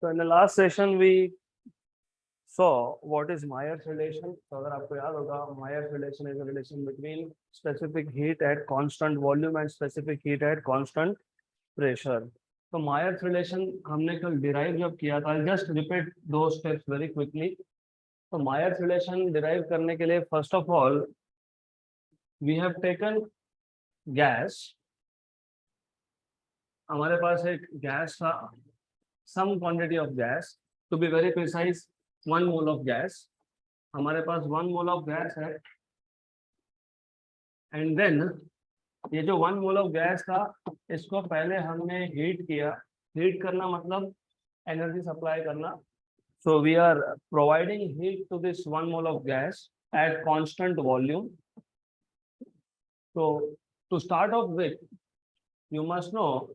So in the last session we saw what is Myers relation. So अगर आपको याद होगा, Myers relation is a relation between specific heat at constant volume and specific heat at constant pressure. तो Myers relation हमने कल derive जब किया था, I'll just repeat those steps very quickly. तो Myers relation derive करने के लिए first of all we have taken gas. हमारे पास एक गैस था, some quantity of gas, to be very precise 1 mole of gas. हमारे पास 1 mole of gas है, and then ये जो 1 mole of gas था इसको पहले हमने हीट किया. हीट करना मतलब एनर्जी सप्लाई करना. So we are providing heat to this 1 mole of gas at constant volume. So to start off with, you must know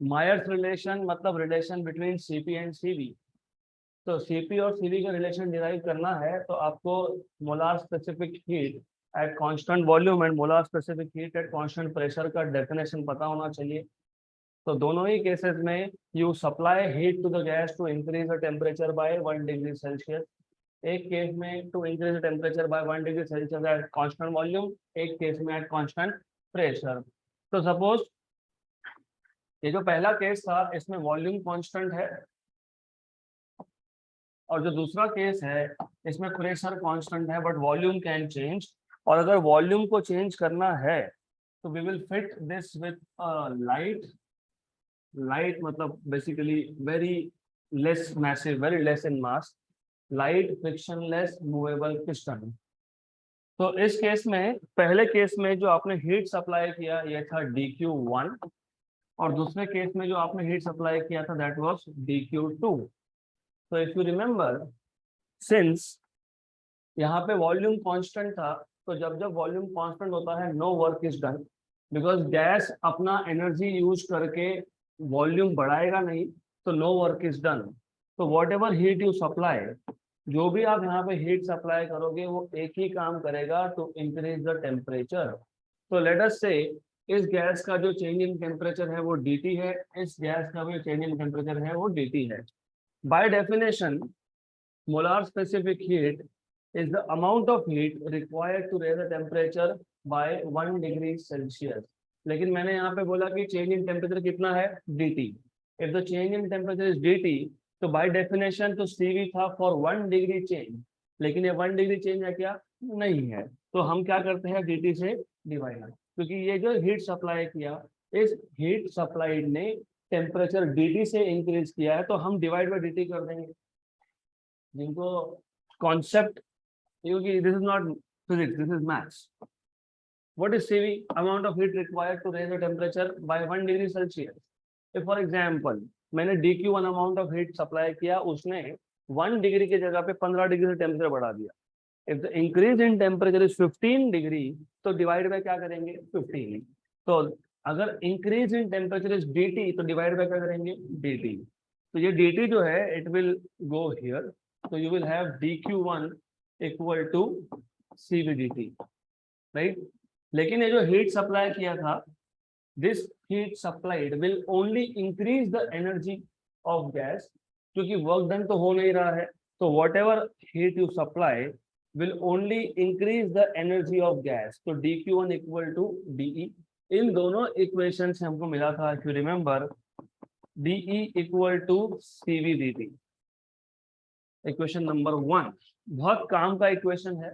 Myers relation मतलब relation between Cp and Cv. तो Cp और Cv का relation derive करना है तो आपको molar specific heat at constant volume and molar specific heat at constant pressure का definition पता होना चाहिए. तो दोनों ही cases में you supply heat to the gas to increase the temperature by 1 degree Celsius. एक केस में to increase the temperature by 1 degree Celsius at constant volume, एक केस में at constant pressure. तो suppose ये जो पहला केस था इसमें वॉल्यूम कांस्टेंट है और जो दूसरा केस है इसमें प्रेशर कांस्टेंट है बट वॉल्यूम कैन चेंज. और अगर वॉल्यूम को चेंज करना है तो we will fit this with light मतलब basically very less massive, very less in mass, light frictionless movable piston. तो इस केस में पहले केस में जो आपने हीट सप्लाई किया ये था dq1 और दूसरे केस में जो आपने हीट सप्लाई किया था दैट वाज dq2. तो इफ यू रिमेंबर, सिंस यहाँ पे वॉल्यूम कांस्टेंट था तो जब जब वॉल्यूम कांस्टेंट होता है no work is done, because gas अपना एनर्जी यूज करके वॉल्यूम बढ़ाएगा नहीं, तो नो वर्क इज डन. तो whatever heat you supply, जो भी आप यहाँ पे हीट सप्लाई करोगे वो एक ही काम करेगा, टू इंक्रीज द टेम्परेचर. तो लेट अस से इस गैस का जो चेंज इन टेम्परेचर है वो dt है, इस गैस का जो चेंज इन टेम्परेचर है वो dt है. By definition molar specific heat is the amount of heat required to raise the temperature by 1 degree Celsius. लेकिन मैंने यहाँ पे बोला कि change in temperature कितना है dt. If the change in temperature is dt, तो by definition तो Cv था for 1 degree change, लेकिन ये 1 degree change है क्या? नहीं है. तो हम क्या करते हैं dt से डिवाइड, क्योंकि ये जो हीट सप्लाई किया इस हीट सप्लाइड ने टेम्परेचर dt से इंक्रीज किया है तो हम डिवाइड बाय dt कर देंगे. जिनको कॉन्सेप्ट, क्योंकि this is not physics, this is maths. What is Cv? Amount of heat required to raise the temperature by 1 degree Celsius. If for example मैंने dq1 amount of heat supply किया, उसने 1 degree की जगह पे 15 degree से temperature बढ़ा दिया. If the increase in temperature is 15 degree, तो डिवाइड बाय क्या करेंगे 15. तो अगर increase in temperature is dt, तो डिवाइड बाय क्या करेंगे dt. तो ये dt जो है it will go here. So you will have dq1 equal to Cv dt, right? लेकिन ये जो heat supply किया था, this heat supplied will only increase the energy of gas, क्योंकि work done तो हो नहीं रहा है. तो whatever heat you supply will only increase the energy of gas. तो dq1 equal to de. इन दोनों इक्वेशन से हमको मिला था, if you remember, de equal to Cv dt. Equation number 1 बहुत काम का इक्वेशन है,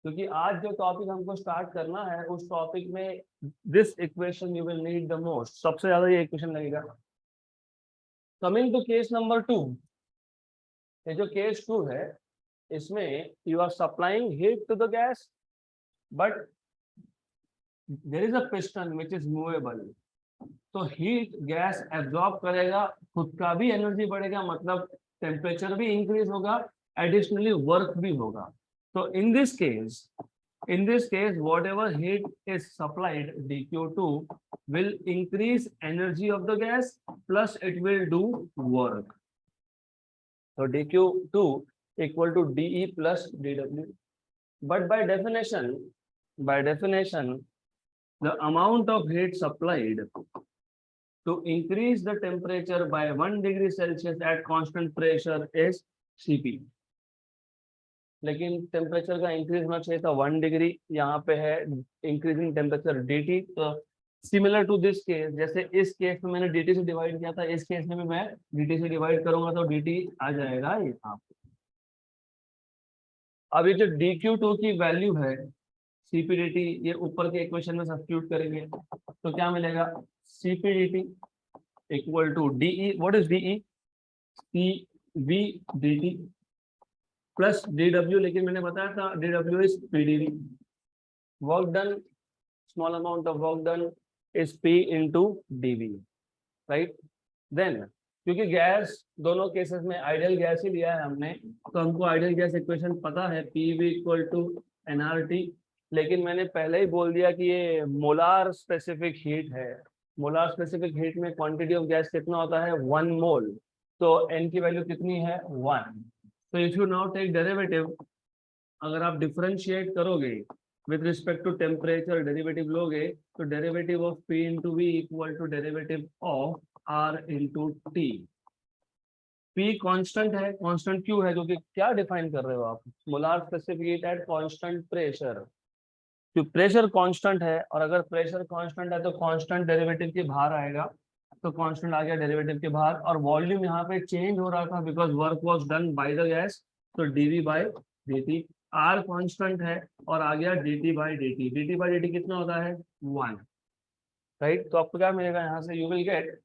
क्योंकि आज जो टॉपिक हमको स्टार्ट करना है उस टॉपिक में this equation you will need the most. सबसे ज्यादा ये इक्वेशन लगेगा. कमिंग टू केस नंबर 2, ये जो केस 2 है इसमें you are supplying heat to the gas but there is a piston which is movable. तो हीट गैस एब्जॉर्ब करेगा, खुद का भी एनर्जी बढ़ेगा, मतलब टेम्परेचर भी इंक्रीज होगा, एडिशनली वर्क भी होगा. तो इन this case whatever heat is supplied, dq2 will increase energy of the gas plus it will do work. So dq2 equal to de plus dw. But by definition the amount of heat supplied to increase the temperature by 1 degree Celsius at constant pressure is Cp. लेकिन temperature का increase होना चाहिए था 1 degree, यहाँ पे है increasing temperature dt। तो similar to this case, जैसे इस केस में मैंने dt से डिवाइड किया था, इस केस में भी मैं dt से डिवाइड करूंगा तो dt आ जाएगा यहाँ पे। अब ये जो dq2 की वैल्यू है Cp dt, ये ऊपर के इक्वेशन में सब्स्टिट्यूट करेंगे तो क्या मिलेगा, Cp dt equal to de, what is de, Cv dt plus dw, लेकिन मैंने बताया था dw इज pdv, work done, small amount of work done is p into dv, right. Then क्योंकि गैस दोनों केसेस में आइडियल गैस ही लिया है हमने, तो हमको आइडियल गैस इक्वेशन पता है pv इक्वल टू nRT, लेकिन मैंने पहले ही बोल दिया कि ये मोलार स्पेसिफिक हीट है। मोलार स्पेसिफिक हीट में क्वांटिटी ऑफ गैस कितना होता है, 1 मोल, तो n की वैल्यू कितनी है, 1। तो if you now take derivative, अगर आप डिफरेंशिएट करोगे with respect to temperature, derivative लोगे तो derivative of P into V equal to derivative of R into T। P constant है, कांस्टेंट क्यों है, क्योंकि क्या डिफाइन कर रहे हो आप, molar specific heat at constant pressure. तो प्रेशर कांस्टेंट है, और अगर प्रेशर कांस्टेंट है तो कांस्टेंट डेरिवेटिव के बाहर आएगा, तो कांस्टेंट आ गया डेरिवेटिव के बाहर, और वॉल्यूम यहाँ पे चेंज हो रहा था because work was done by the gas, तो dv by dt। r constant है और आ गया dt बाय dt कितना होता है, 1, राइट। तो आपको क्या मिलेगा यहाँ से, you will get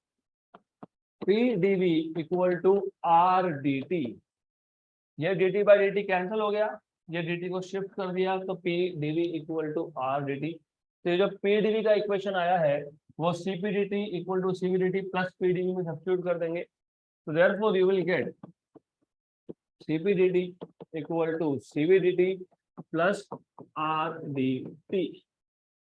p dv equal to r dt। ये dt बाय dt कैंसिल हो गया, ये dt को शिफ्ट कर दिया तो p dv equal to r dt। तो ये जो p dv का इक्वेशन आया है वो Cp dt equal to Cv dt plus p dv में सब्स्टिट्यूट कर देंगे, तो therefore you will get Cp dt equal to Cv dt plus r dt।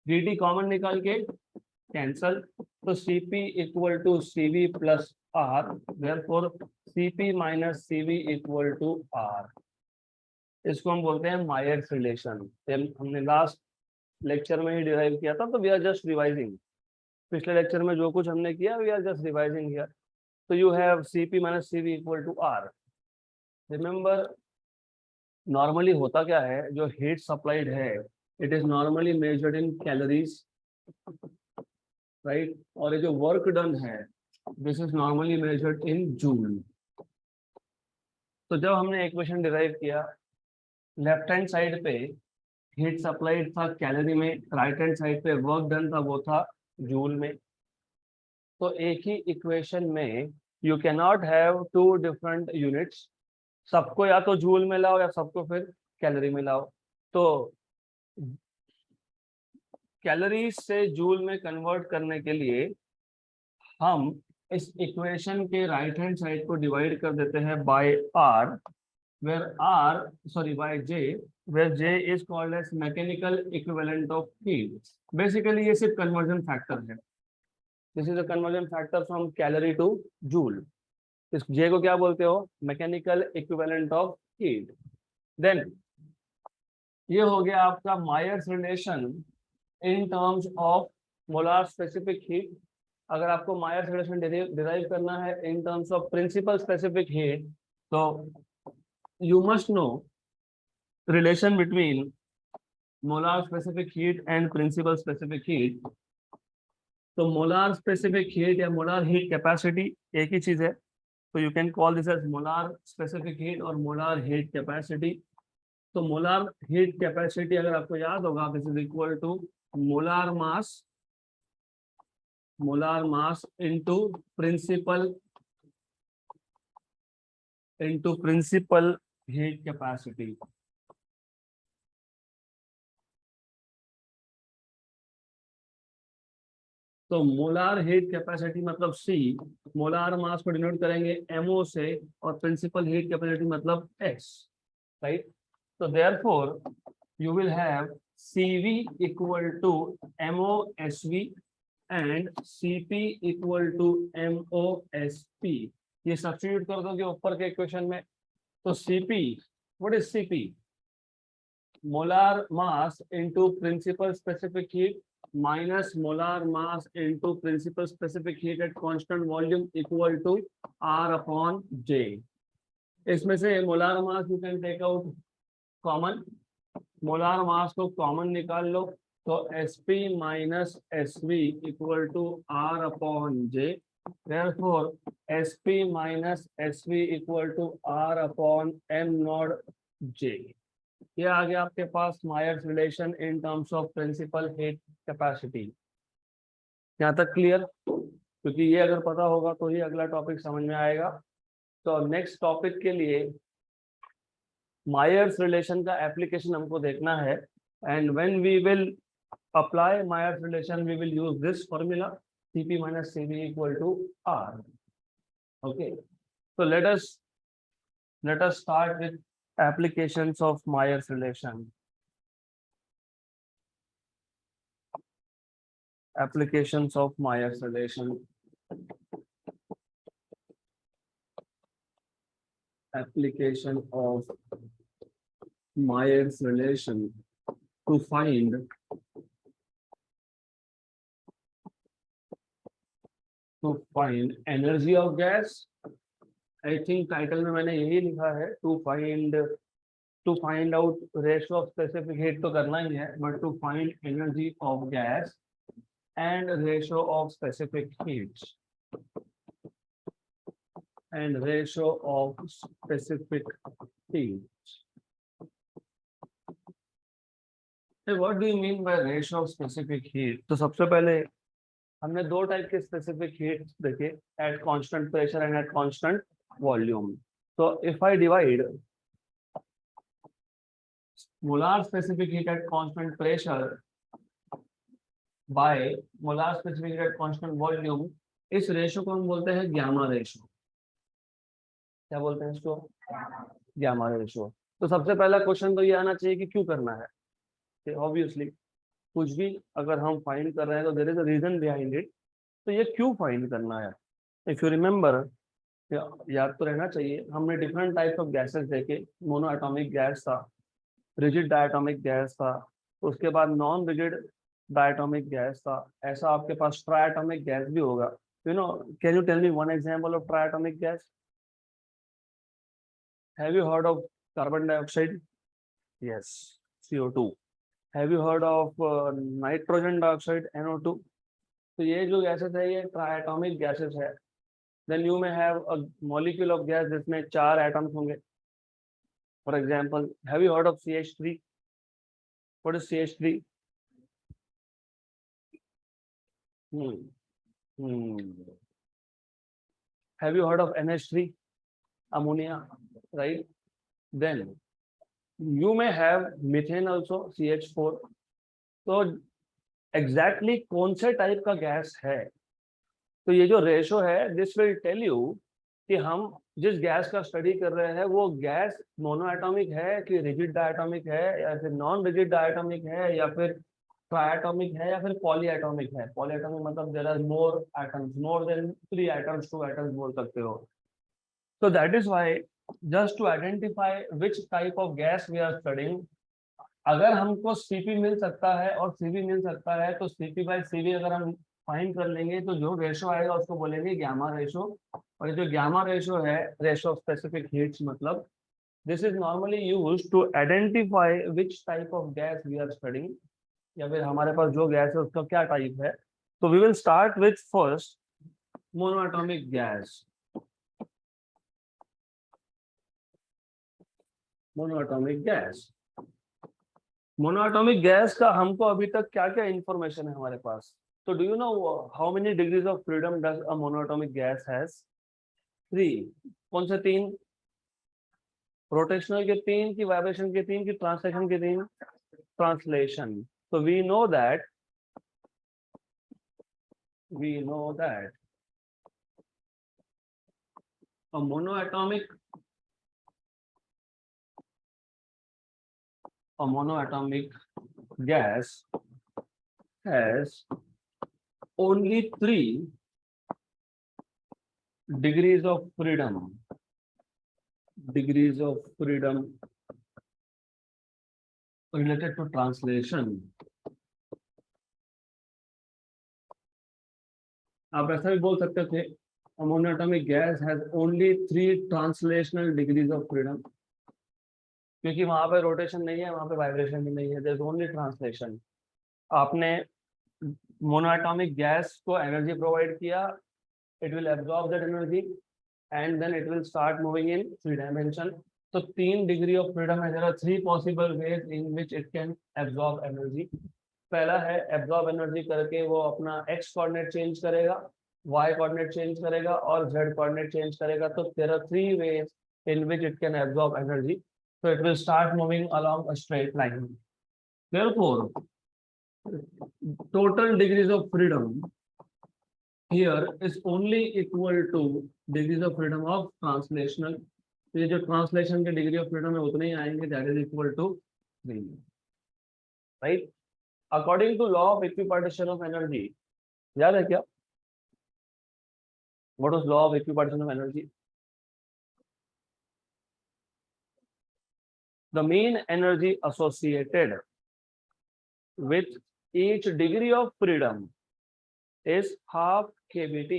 dt common निकाल के कैंसल, तो Cp equal to Cv plus r, therefore Cp minus Cv equal to r। इसको हम बोलते हैं मायर्स रिलेशन। हमने last lecture में ही डिराइव किया था, तो वी आर जस्ट रिवाइजिंग। पिछले लेक्चर में जो कुछ हमने किया we are just revising here. तो you have Cp minus Cv equal to r। Remember, normally होता क्या है, जो हीट सप्लाइड है it is normally measured in calories, right, और ये जो वर्क डन है this is normally measured in joule. तो जब हमने इक्वेशन डिराइव किया, लेफ्ट हैंड साइड पे हीट सप्लाइड था कैलोरी में, राइट हैंड साइड पे वर्क डन था वो था जूल में। तो एक ही इक्वेशन में you can not have two different units, सबको या तो जूल में लाओ या सबको फिर कैलोरी में लाओ। तो कैलोरीज से जूल में कन्वर्ट करने के लिए हम इस इक्वेशन के राइट हैंड साइड को डिवाइड कर देते हैं bye r, by J, where J is called as mechanical equivalent of heat। Basically ये सिर्फ conversion factor है। This is a conversion factor from calorie to joule। इस J को क्या बोलते हो, mechanical equivalent of heat। Then ये हो गया आपका Myers relation in terms of molar specific heat। अगर आपको Myers relation derive करना है in terms of principal specific heat, तो you must know relation between molar specific heat and principal specific heat। तो molar specific heat या molar heat capacity एक ही चीज है, तो you can call this as molar specific heat और molar heat capacity। तो molar heat capacity अगर आपको याद होगा, this is equal to molar mass into principal heat capacity। तो मोलार हीट कैपेसिटी मतलब C, मोलार मास को डिनोट करेंगे MO से, और प्रिंसिपल हीट कैपेसिटी मतलब S, राइट। तो therefore you will have CV equal to MOSV and CP equal to MOSP। ये substitute कर दोगे ऊपर के इक्वेशन में, तो CP, what is CP, molar mass into principal specific heat minus molar mass into principal specific heat at constant volume equal to R upon J. इसमें से molar mass you can take out common, molar mass को common निकाल लो, तो Sp minus SV equal to R upon J, therefore Sp minus SV equal to R upon M not J। ये आ गया आपके पास Mayer's relation in terms of principal heat capacity. यहाँ तक क्लियर? क्योंकि ये अगर पता होगा तो ही अगला टॉपिक समझ में आएगा। तो नेक्स्ट टॉपिक के लिए मायर्स रिलेशन का एप्लीकेशन हमको देखना है, and when we will apply Myers relation we will use this formula Cp minus Cv equal to R. Okay, so let us start with applications of Myers relation. Applications of Myers relation. Application of Myers relation to find energy of gas. I think title में मैंने यही लिखा है, to find out ratio of specific heat तो करना ही है, but to find energy of gas and ratio of specific heat and ratio of specific heat. What do you mean by ratio of specific heat? तो सबसे पहले हमने दो type के specific heat देखे, at constant pressure and at constant volume. तो if I divide molar specific heat at constant pressure by molar specific heat at constant volume, इस ratio को हम बोलते हैं गामा रेशो। क्या बोलते हैं इसको? Gamma ratio. तो सबसे पहला क्वेश्चन तो ये आना चाहिए कि क्यों करना है। ऑब्वियसली कुछ भी अगर हम फाइंड कर रहे हैं तो there is a reason behind it. तो ये क्यों फाइंड करना है? इफ यू रिमेंबर, याद तो रहना चाहिए, हमने डिफरेंट टाइप्स ऑफ गैसेस देखे। मोनो एटॉमिक गैस था, रिजिड डायटोमिक गैस था, उसके बाद नॉन रिजिड डायटोमिक गैस था, ऐसा आपके पास ट्रायटोमिक गैस भी होगा। You know, can you tell me one example of triatomic gas? Have you heard of carbon dioxide? Yes, CO2। Have you heard of nitrogen dioxide, NO2? तो ये जो gases है ये ट्रायटोमिक गैसेस है। Then you may have a molecule of gas जिसमें 4 atoms होंगे। For example, have you heard of CH3? What is CH3? Have you heard of NH3? Ammonia, right? Then you may have methane also, CH4। तो exactly कौन से type का gas है? तो ये जो रेशो है दिस विल टेल यू कि हम जिस गैस का स्टडी कर रहे हैं वो गैस मोनो एटॉमिक है कि रिजिड डायटोमिक है, या फिर नॉन रिजिड डायटोमिक है, या फिर ट्रायटोमिक है, या फिर पॉलीएटॉमिक है। पॉलीएटॉमिक मतलब there are more atoms, more than 3 atoms, 2 atoms बोल सकते हो। So that is why just to identify which type of gas we are studying, अगर हमको Cp मिल सकता है और Cv मिल सकता है तो Cp by Cv अगर हम फाइंड कर लेंगे तो जो रेशो आएगा उसको बोलेंगे गामा रेशो। और जो गामा रेशो है, रेशो ऑफ स्पेसिफिक हीट्स, मतलब this is normally used to identify which type of gas we are studying, या फिर हमारे पास जो गैस है उसका क्या टाइप है। तो we will start with first monoatomic gas. Monoatomic gas, monoatomic gas का हमको अभी तक क्या क्या इंफॉर्मेशन है हमारे पास? तो do you know how many degrees of freedom does a monoatomic gas has? 3। कौन से 3? रोटेशनल के 3, की वाइब्रेशन के 3, की ट्रांसलेशन के 3? ट्रांसलेशन। तो we know that a monoatomic gas has only 3 degrees of freedom related to translation. आप ऐसा भी बोल सकते थे ammonia atomic gas has only 3 translational degrees of freedom, क्योंकि वहां पे रोटेशन नहीं है, वहां पे वाइब्रेशन भी नहीं है, देयर इज ओनली ट्रांसलेशन। आपने मोनोएटॉमिक गैस को एनर्जी प्रोवाइड किया, it will absorb that energy and then it will start moving in 3 dimension. तो 3 डिग्री ऑफ फ्रीडम है, there are 3 possible ways in which it can absorb energy. पहला है absorb energy करके वो अपना X coordinate change करेगा, Y coordinate change करेगा और जेड कोऑर्डिनेट चेंज करेगा। तो there are 3 veg in which it can absorb energy, so it will start moving along a straight line. Therefore, total degrees of freedom here is only equal to degrees of freedom of translational. तो ये जो translation के degree of freedom है उतने ही आएंगे, that is equal to 3, right. According to law of equipartition of energy, याद है क्या? What was law of equipartition of energy? The mean energy associated with each degree of freedom is half kBT.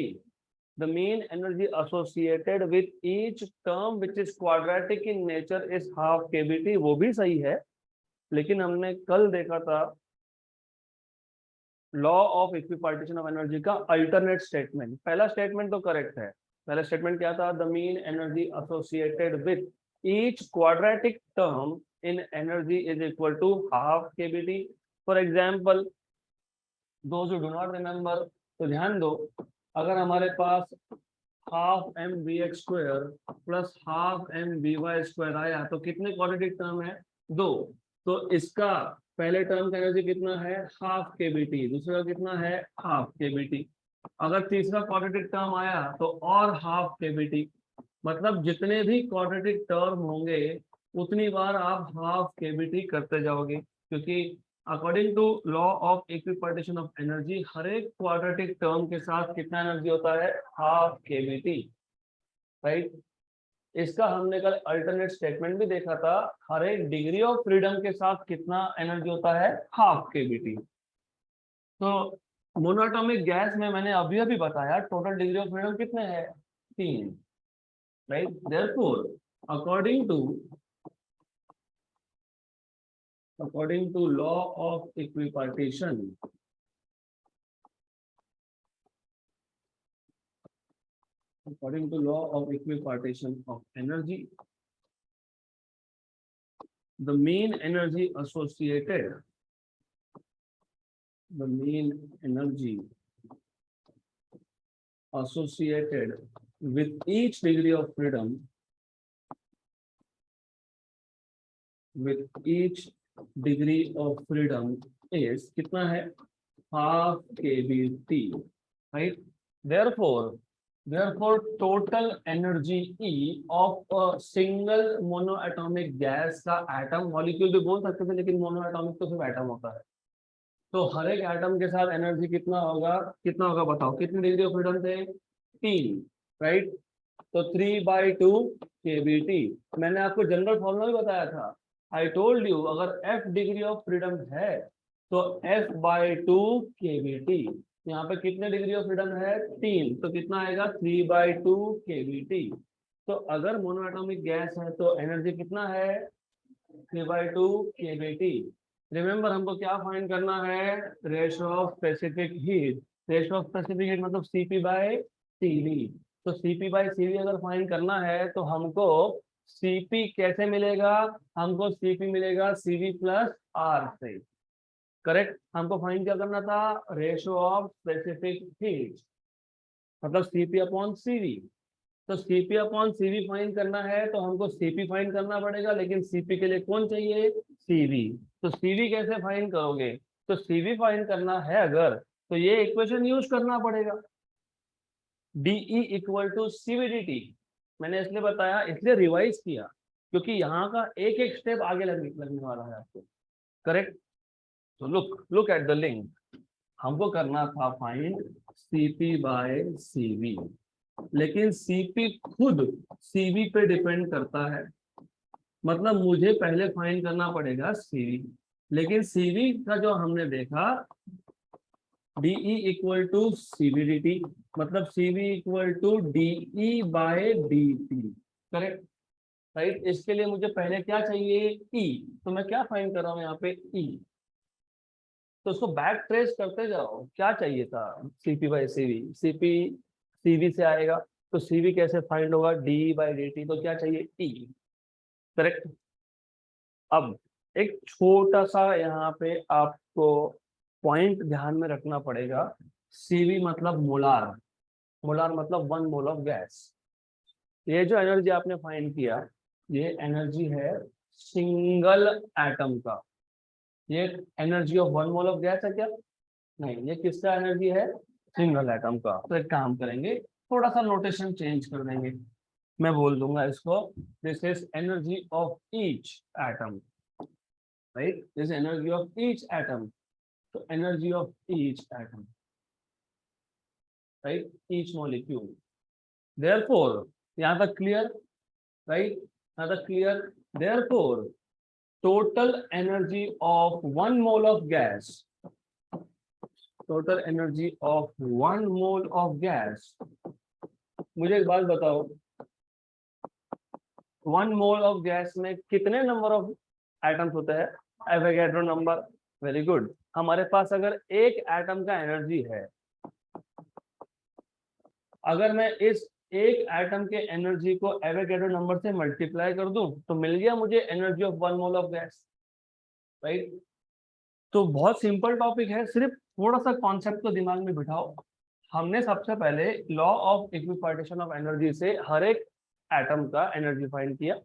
The mean energy associated with each term which is quadratic in nature is half kBT. वो भी सही है, लेकिन हमने कल देखा था law of equipartition of energy का अल्टरनेट स्टेटमेंट। पहला स्टेटमेंट तो करेक्ट है, पहला स्टेटमेंट क्या था? The mean energy associated with each quadratic term in energy is equal to half kBT. For example, those who do not remember, तो ध्यान दो, अगर हमारे पास half mvx² plus half mvy² आया तो कितने क्वाड्रेटिक टर्म है? 2। तो इसका पहले टर्म का एनर्जी कितना है? हाफ kBT, दूसरा कितना है? Half kBT। अगर तीसरा क्वाड्रेटिक टर्म आया तो और हाफ kBT। मतलब जितने भी क्वाड्रेटिक टर्म होंगे उतनी बार आप हाफ kBT करते जाओगे, क्योंकि according to law of equipartition of energy हर एक क्वाड्रेटिक टर्म के साथ कितना एनर्जी होता है? Half kBT, right. इसका हमने कल अल्टरनेट स्टेटमेंट भी देखा था, हर एक डिग्री ऑफ फ्रीडम के साथ कितना एनर्जी होता है? Half kBT। तो मोनोएटॉमिक गैस में मैंने अभी बताया टोटल डिग्री ऑफ फ्रीडम कितने हैं? 3, right? Therefore, according to law of equipartition, of energy, the mean energy associated with each degree of freedom is कितना है? half kBT, right? Therefore total energy E of a single monoatomic gas का atom, molecule भी बोल सकते थे लेकिन monoatomic तो सिर्फ एटम होता है, तो हर एक एटम के साथ एनर्जी कितना होगा बताओ? कितनी डिग्री ऑफ फ्रीडम थे? 3, राइट। तो 3/2 kBT। मैंने आपको जनरल फॉर्मूला भी बताया था, आई टोल्ड यू अगर F डिग्री ऑफ फ्रीडम है तो F/2 kBT। यहाँ पे कितने डिग्री ऑफ फ्रीडम है? 3, तो कितना आएगा? 3/2 kBT। तो अगर मोनोएटॉमिक गैस है तो एनर्जी कितना है? 3/2 kBT। रिमेंबर हमको क्या फाइंड करना है? Ratio of specific heat. Ratio of specific heat मतलब CP/CV। तो CP/CV अगर फाइंड करना है तो हमको CP कैसे मिलेगा? हमको CP मिलेगा CV प्लस R से, करेक्ट। हमको फाइंड क्या करना था? रेशियो ऑफ स्पेसिफिक हीट, मतलब CP/CV। तो CP/CV फाइंड करना है तो हमको CP फाइंड करना पड़ेगा, लेकिन CP के लिए कौन चाहिए? CV। तो CV कैसे फाइंड करोगे? तो CV फाइंड करना है अगर, तो ये इक्वेशन यूज करना पड़ेगा, DE = CVDT। मैंने इसलिए बताया, इसलिए रिवाइज किया, क्योंकि यहाँ का एक एक स्टेप आगे लगने वाला है आपको, करेक्ट। तो लुक एट द लिंक। हमको करना था फाइंड CP/CV, लेकिन CP खुद CV पे डिपेंड करता है, मतलब मुझे पहले फाइंड करना पड़ेगा CV। लेकिन CV का जो हमने देखा DE equal to CV dt, मतलब CV equal to DE by DT, correct, right. इसके लिए मुझे पहले क्या चाहिए, E, तो मैं क्या फाइंड कर रहा हूँ यहाँ पे, E, तो उसको बैक ट्रेस करते जाओ, क्या चाहिए था, CP by CV, CP CV से आएगा, तो CV कैसे फाइंड होगा, DE बाई DT, तो क्या चाहिए, E, करेक्ट। अब एक छोटा सा यहाँ पे आपको पॉइंट ध्यान में रखना पड़ेगा, CV मतलब मोलार, मोलार मतलब 1 मोल ऑफ गैस। ये जो एनर्जी आपने फाइंड किया, ये एनर्जी है सिंगल एटम का, ये energy of 1 mole of gas है क्या, नहीं, ये किसका एनर्जी है, सिंगल एटम का। तो एक काम करेंगे, थोड़ा सा नोटेशन चेंज कर देंगे, मैं बोल दूंगा इसको, this is energy of each atom, right, this energy of each atom, तो energy of each atom, right, each molecule, therefore, यहाँ तक क्लियर, राइट, यहाँ तक क्लियर, therefore total energy of 1 mole of gas, total energy of 1 mole of gas, मुझे एक बात बताओ, 1 mole of gas में कितने नंबर ऑफ एटम्स होते हैं, एवोगैड्रो नंबर, वेरी गुड। हमारे पास अगर एक एटम का एनर्जी है, अगर मैं इस एक एटम के एनर्जी को एवोगैड्रो नंबर से मल्टीप्लाई कर दूं, तो मिल गया मुझे energy of 1 mole of gas, right. तो बहुत सिंपल टॉपिक है, सिर्फ थोड़ा सा कॉन्सेप्ट को दिमाग में बिठाओ। हमने सबसे पहले law of equipartition of energy से हर एक एटम का एनर्जी फाइंड किया,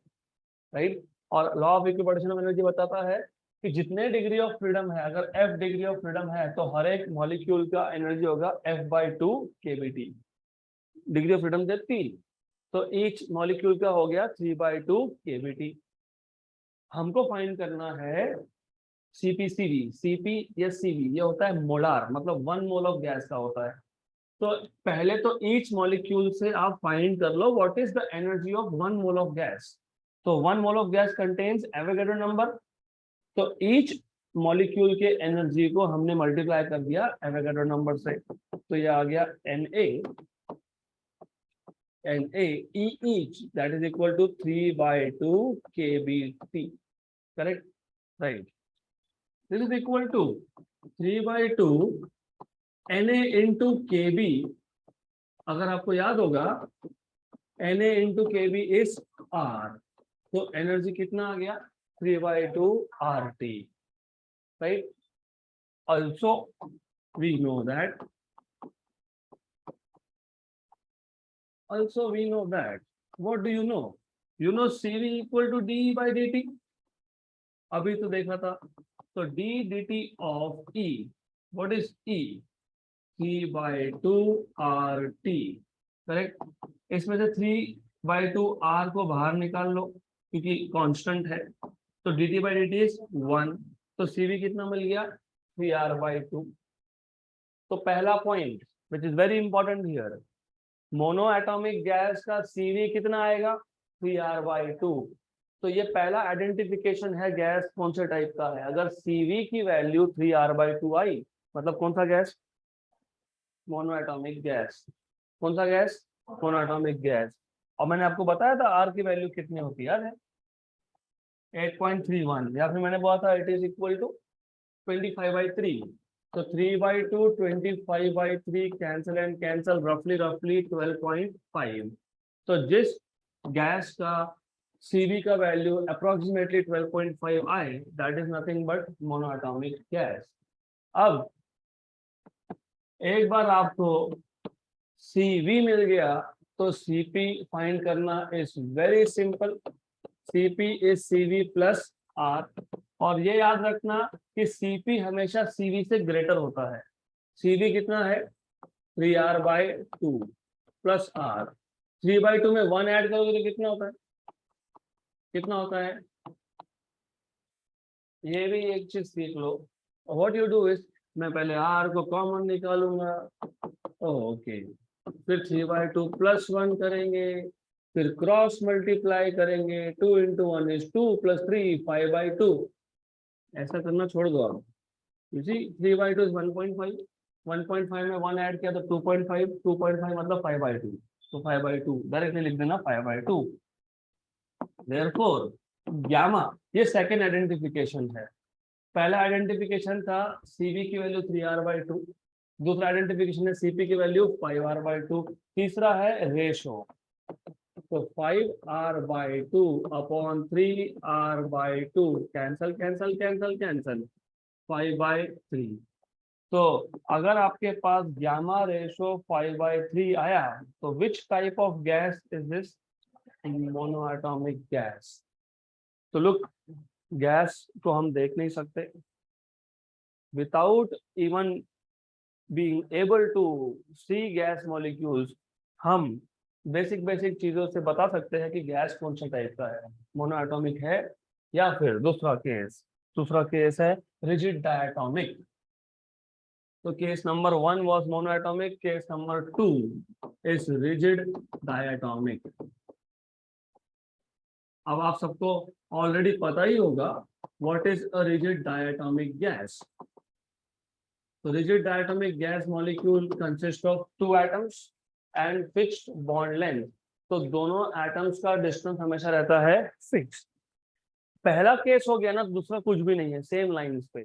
राइट। और law of equipartition of energy बताता है कि जितने डिग्री ऑफ फ्रीडम है, अगर F डिग्री ऑफ फ्रीडम है, तो हर एक मॉलिक्यूल का एनर्जी होगा F/2 kBT, degree of freedom से 3, तो ईच मॉलिक्यूल का हो गया 3/2 kBT। हमको फाइंड करना है CP/CV, CP या CV, ये होता है मोलार, मतलब 1 मोल ऑफ गैस का होता है। तो पहले तो ईच मॉलिक्यूल से आप फाइंड कर लो what is the energy of 1 mole of gas. तो 1 mole of gas contains Avogadro number, तो ईच मॉलिक्यूल के एनर्जी को हमने मल्टीप्लाई कर दिया एवोगैड्रो नंबर से, तो ये आ गया Na E each, that is equal to 3/2 kBT, correct, right, this is equal to 3/2 Na into kb। अगर आपको याद होगा Na into kb is R, तो एनर्जी कितना आ गया, 3/2 RT, right। Also we know that what do you know CV equal to D by dt, अभी तो देखा था, तो D dt of E, what is E, 3/2 RT, correct. इसमें से 3/2 R को बाहर निकाल लो क्योंकि कांस्टेंट है, तो dt by dt is 1, तो CV कितना मिल गया, 3R/2। तो पहला point which is very important here, mono atomic gas का CV कितना आएगा, 3R/2। तो ये पहला आइडेंटिफिकेशन है गैस कौन से टाइप का है, अगर CV की वैल्यू 3R/2 आई, मतलब कौन सा गैस, मोनो एटॉमिक गैस, कौन सा गैस, मोनो एटॉमिक गैस। और मैंने आपको बताया था R की वैल्यू कितनी होती है, याद है, 8.31, या फिर मैंने बोला था इट इज इक्वल टू 25/3, तो 3/2 25/3 कैंसिल एंड कैंसिल, रफली 12.5। तो जिस गैस का CV का वैल्यू अप्रोक्सीमेटली 12.5 आए, that is nothing but monoatomic gas. अब एक बार आपको CV मिल गया, तो CP फाइंड करना is very simple, CP is CV plus R, और ये याद रखना कि CP हमेशा CV से ग्रेटर होता है। CV कितना है, 3R/2 प्लस R, 3/2 में 1 ऐड करोगे तो कितना होता है, कितना होता है, ये भी एक चीज सीख लो। व्हाट यू डू इज, मैं पहले R को कॉमन निकालूंगा, ओके, फिर 3/2 प्लस 1 करेंगे, फिर क्रॉस मल्टीप्लाई करेंगे, 2 into 1 is 2 plus 3 5/2, ऐसा करना छोड़ दो आप, you see 3/2 is 1.5, 1.5 में 1 ऐड किया तो 2.5, 2.5 मतलब 5/2, तो 5/2 डायरेक्टली लिख देना 5/2। देयरफॉर गामा, ये सेकंड आइडेंटिफिकेशन है। पहला आइडेंटिफिकेशन था सीवी की वैल्यू 3r/2, दूसरा आइडेंटिफिकेशन है सीपी की वैल्यू 5r/2, तीसरा है रेशो, तो 5r/2 upon 3r/2 cancel cancel cancel cancel 5/3। तो अगर आपके पास गामा रेशो 5/3 आया तो which type of gas is this? Monoatomic gas. तो लुक, गैस को हम देख नहीं सकते, without even being able to see gas molecules, हम बेसिक चीजों से बता सकते हैं कि गैस कौन सा टाइप का है, मोनोएटॉमिक है या फिर दूसरा केस है रिजिड डायटोमिक। तो case number 1 was monoatomic, case number 2 is rigid diatomic। अब आप सबको ऑलरेडी पता ही होगा what is a rigid diatomic gas. तो rigid diatomic gas molecule consist of 2 atoms and fixed bond length. तो दोनों एटम्स का डिस्टेंस हमेशा रहता है फिक्स। पहला केस हो गया ना, दूसरा कुछ भी नहीं है, सेम लाइंस पे।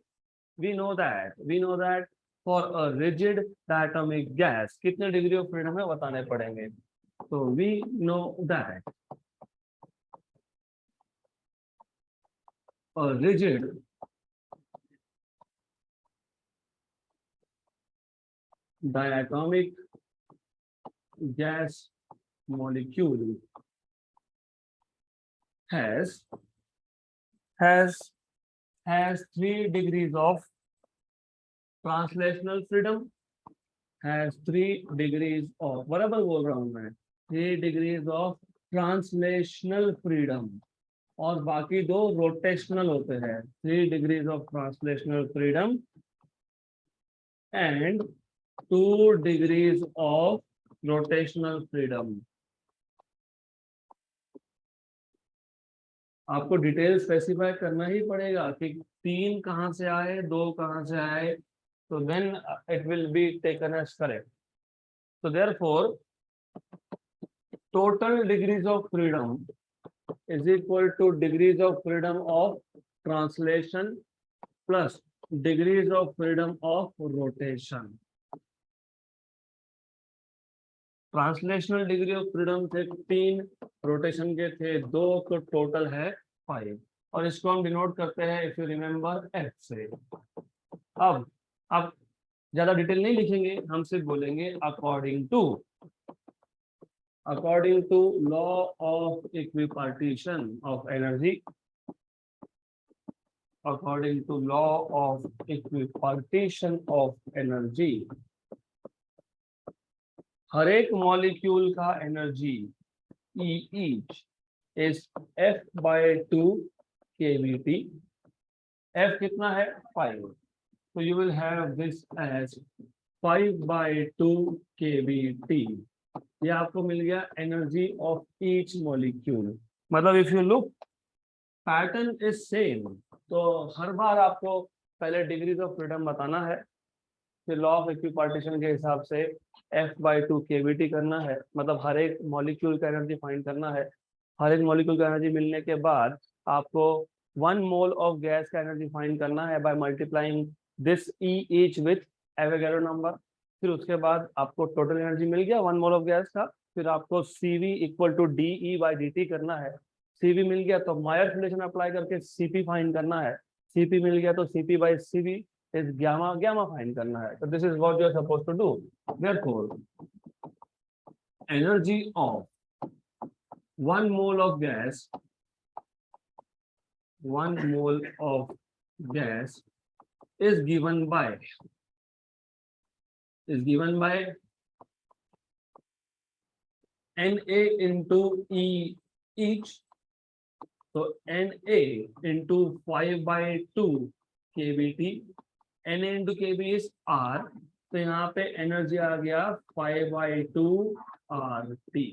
We no that for a rigid diatomic gas कितने डिग्री ऑफ फ्रीडम है बताने पड़ेंगे। तो we know that a rigid diatomic gas molecule has 3 degrees of translational freedom, has 3 degrees of, बराबर बोल रहा हूं मैं, 3 degrees of translational freedom, और बाकी 2 रोटेशनल होते हैं। 3 degrees of translational freedom and 2 degrees of rotational freedom। आपको डिटेल स्पेसिफाई करना ही पड़ेगा कि 3 कहां से आए, 2 कहां से आए, तो then it will be taken as correct. तो therefore total degrees of freedom is equal to degrees of freedom of translation plus degrees of freedom of rotation। Translational degree of freedom थे 3, रोटेशन के थे 2, तो total है 5, और इसको हम denote करते हैं इफ यू रिमेम्बर एफ से। अब ज्यादा डिटेल नहीं लिखेंगे, हम सिर्फ बोलेंगे according to law of equipartition of energy, according to law of equipartition of energy, हर एक मॉलिक्यूल का energy E each is F/2 kBT। F कितना है 5, so you will have this as 5/2 kBT। ये आपको मिल गया एनर्जी ऑफ ईच मॉलिक्यूल। मतलब if you look pattern is same, तो हर बार आपको पहले डिग्रीज ऑफ फ्रीडम बताना है, फिर लॉ ऑफ इक्विपार्टीशन के हिसाब से F/2 kBT करना है, मतलब हर एक मॉलिक्यूल का एनर्जी फाइंड करना है। हर एक मॉलिक्यूल का एनर्जी मिलने के बाद आपको 1 मोल ऑफ गैस का एनर्जी फाइंड करना है by multiplying this E each with Avogadro number. फिर उसके बाद आपको टोटल एनर्जी मिल गया 1 मोल ऑफ गैस का, फिर आपको CV इक्वल टू DE/DT करना है। CV मिल गया तो मायर रिलेशन अप्लाई करके CP फाइंड करना है। CP मिल गया तो CP/CV is gamma फाइंड करना है। तो this is what you are supposed to do. Therefore energy of 1 mole of gas, 1 mole of gas is given by Na into E each, तो Na into 5/2 kBT, Na into kB is R, तो यहाँ पे energy आ गया 5/2 RT,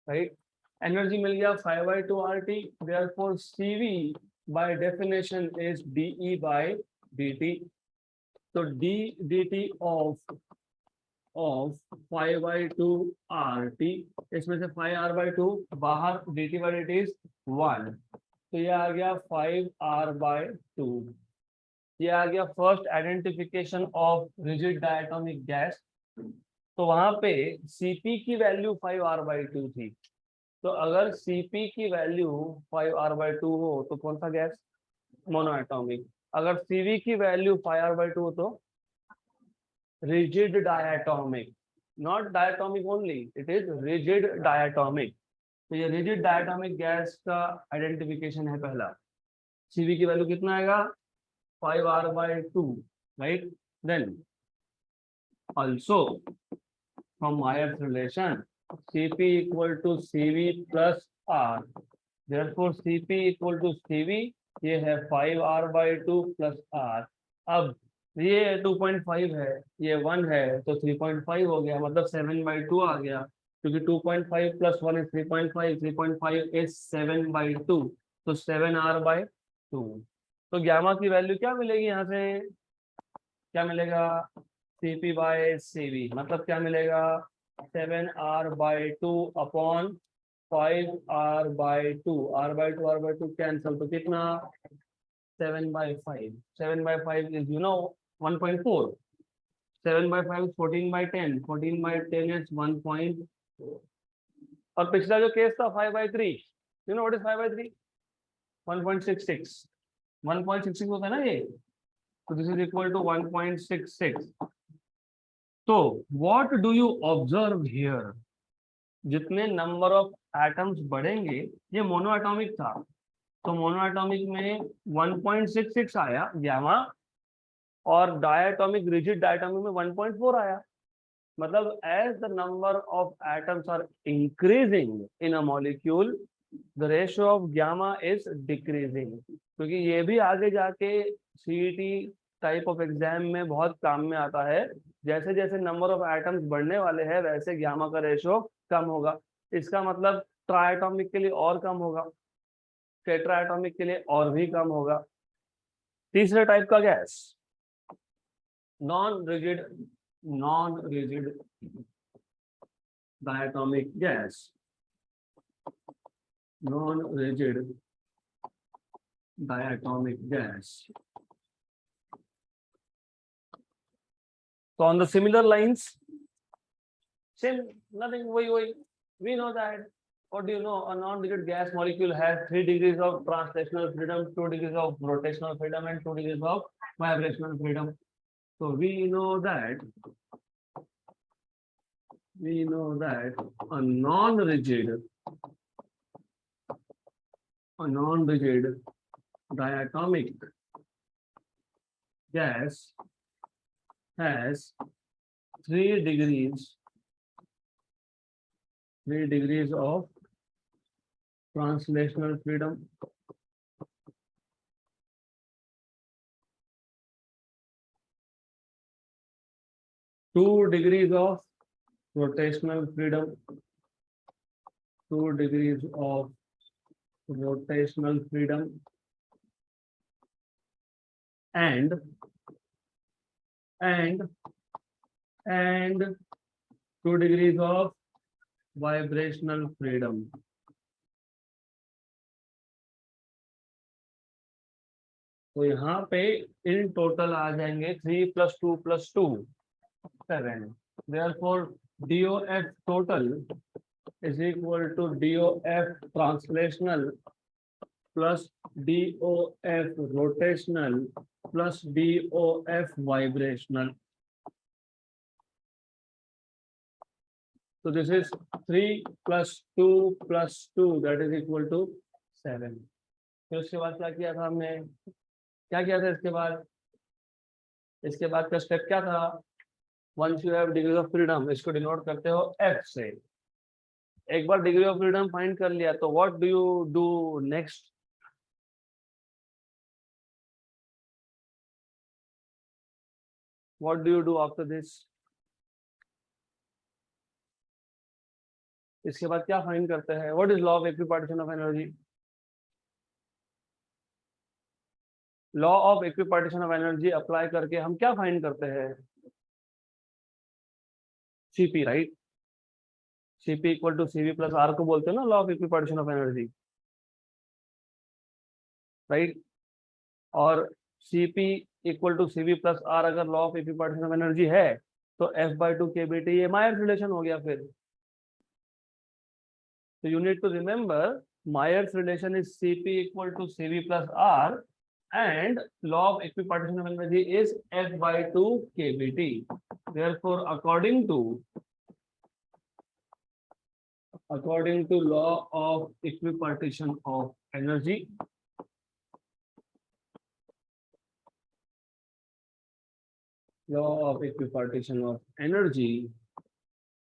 right. Energy मिल गया 5/2 RT, therefore CV by definition is DE/DT। तो D D T of 5/2 RT, इसमें से 5R/2 बाहर, dt/dt इज 1, तो ये आ गया 5R/2। ये आ गया first identification of rigid diatomic gas. तो वहां पे Cp की वैल्यू 5R/2 थी, तो अगर Cp की वैल्यू 5R/2 हो तो कौन सा गैस? मोनोएटॉमिक। अगर Cv की वैल्यू 5R/2 हो तो rigid diatomic, not diatomic only, it is rigid diatomic. तो ये रिजिड डायटोमिक गैस का आइडेंटिफिकेशन है पहला। Cv की वैल्यू कितना आएगा? 5R/2, right? Then also from Myers relation, Cp equal to Cv plus R, therefore Cp equal to Cv, ये है 5R/2 plus R। अब ये 2.5 है, ये 1 है, तो 3.5 हो गया, मतलब 7/2 आ गया, क्योंकि 2.5 plus 1 is 3.5, 3.5 is 7/2, तो 7R/2। तो गैमा की वैल्यू क्या मिलेगी यहाँ से? क्या मिलेगा? Cp/Cv, मतलब क्या मिलेगा? 7R/2 upon 5R/2, R/2 cancel, तो कितना? 7/5, 7/5 is 1.4, 7/5 is 14/10, 14/10 is 1.4। और पिछला जो केस था 5/3, व्हाट इज 5/3? 1.66, 1.66 होता है ना ये, तो दिस इज इक्वल टू 1.66। तो what do you observe here? जितने नंबर ऑफ एटम्स बढ़ेंगे, ये मोनोएटॉमिक था, तो मोनोएटॉमिक में 1.66 आया गैमा, और डायटोमिक, रिजिड डायटोमिक में 1.4 आया। मतलब as the number of atoms are increasing in a molecule, the ratio of gamma is decreasing. क्योंकि ये भी आगे जाके सीईटी टाइप ऑफ एग्जाम में बहुत काम में आता है। जैसे जैसे नंबर ऑफ एटम्स बढ़ने वाले हैं, वैसे गैमा का रेशियो कम होगा। इसका मतलब ट्राइएटॉमिक के लिए और कम होगा, टेट्राएटॉमिक के लिए और भी कम होगा। तीसरे टाइप का gas, non rigid diatomic gas, non-rigid diatomic gas. So on the similar lines, same, nothing, we know that. What do you know? A non-rigid gas molecule has 3 degrees of translational freedom, 2 degrees of rotational freedom, and 2 degrees of vibrational freedom. So we know that a non-rigid diatomic gas has 3 degrees of translational freedom, 2 degrees of rotational freedom, 2 degrees of rotational freedom, and 2 degrees of vibrational freedom. तो यहाँ पे in total आ जाएंगे 3 + 2 + 2 7। Therefore DOF total is equal to DOF translational plus DOF rotational plus DOF vibrational. So this is 3 + 2 + 2, that is equal to 7. फिर उसके बाद क्या किया था हमने? क्या किया था इसके बाद? इसके बाद का स्टेप क्या था? Once you have degree of freedom, इसको डिनोट करते हो F से। एक बार डिग्री ऑफ फ्रीडम फाइंड कर लिया, तो what do you do next? What do you do after this? इसके बाद क्या फाइंड करते हैं? What is law of equipartition of energy? Law of equipartition of energy apply करके हम क्या फाइंड करते हैं? CP, right? CP equal to CV plus R को बोलते हैं ना law of equipartition of energy, right? और CP equal to CV plus R अगर law of equipartition of energy है तो F/2 kBT ये मायर्स रिलेशन हो गया फिर। So you need to remember Myers relation is Cp equal to Cv plus R and law of equipartition of energy is F/2 kBT. Therefore, according to law of equipartition of energy,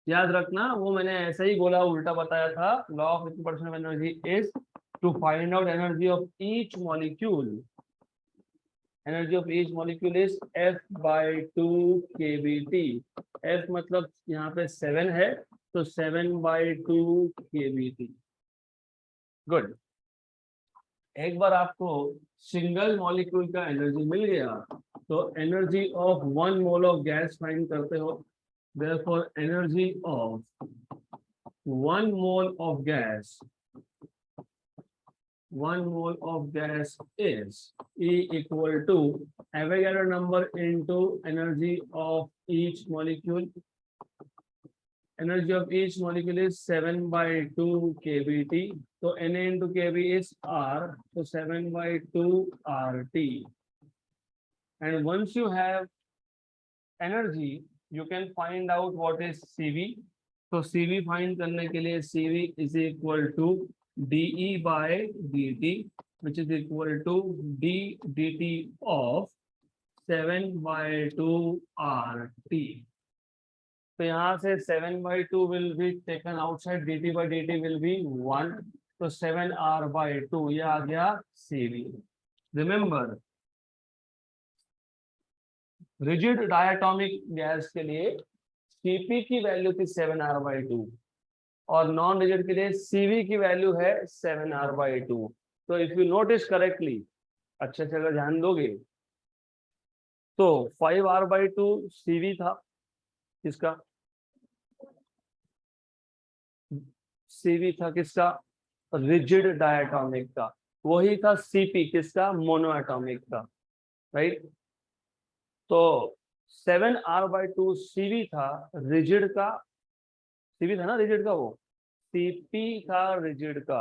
याद रखना वो मैंने ऐसे ही बोला, उल्टा बताया था। Law of equipartition of energy is to find out energy of each molecule. Energy of each molecule is F/2 kBT। F मतलब यहाँ पे 7 है तो 7/2 kBT। गुड। एक बार आपको सिंगल मॉलिक्यूल का एनर्जी मिल गया तो energy of 1 mole of gas find करते हो। Therefore, energy of 1 mole of gas is E equal to Avogadro number into energy of each molecule. Energy of each molecule is 7/2 kBT. So Na into kB is R. So 7/2 RT. And once you have energy, you can find out what is Cv. So Cv find करने के लिए Cv is equal to dE by dt, which is equal to d dt of 7/2 RT. तो यहाँ से 7/2 will be taken outside, dt by dt will be 1. तो 7R/2 ये आ गया Cv. Remember, rigid diatomic gas के लिए Cp की वैल्यू थी 7R/2 और नॉन रिजिड के लिए Cv की वैल्यू है 7R/2। तो इफ यू नोटिस करेक्टली, अच्छे से अगर ध्यान दोगे तो 5R/2 Cv था, किसका? Cv था किसका? रिजिड डायटोमिक का। वही था Cp किसका? मोनोएटॉमिक का, राइट? तो 7R/2 Cv था रिजिड का, Cv था ना रिजिड का, वो Cp था रिजिड का,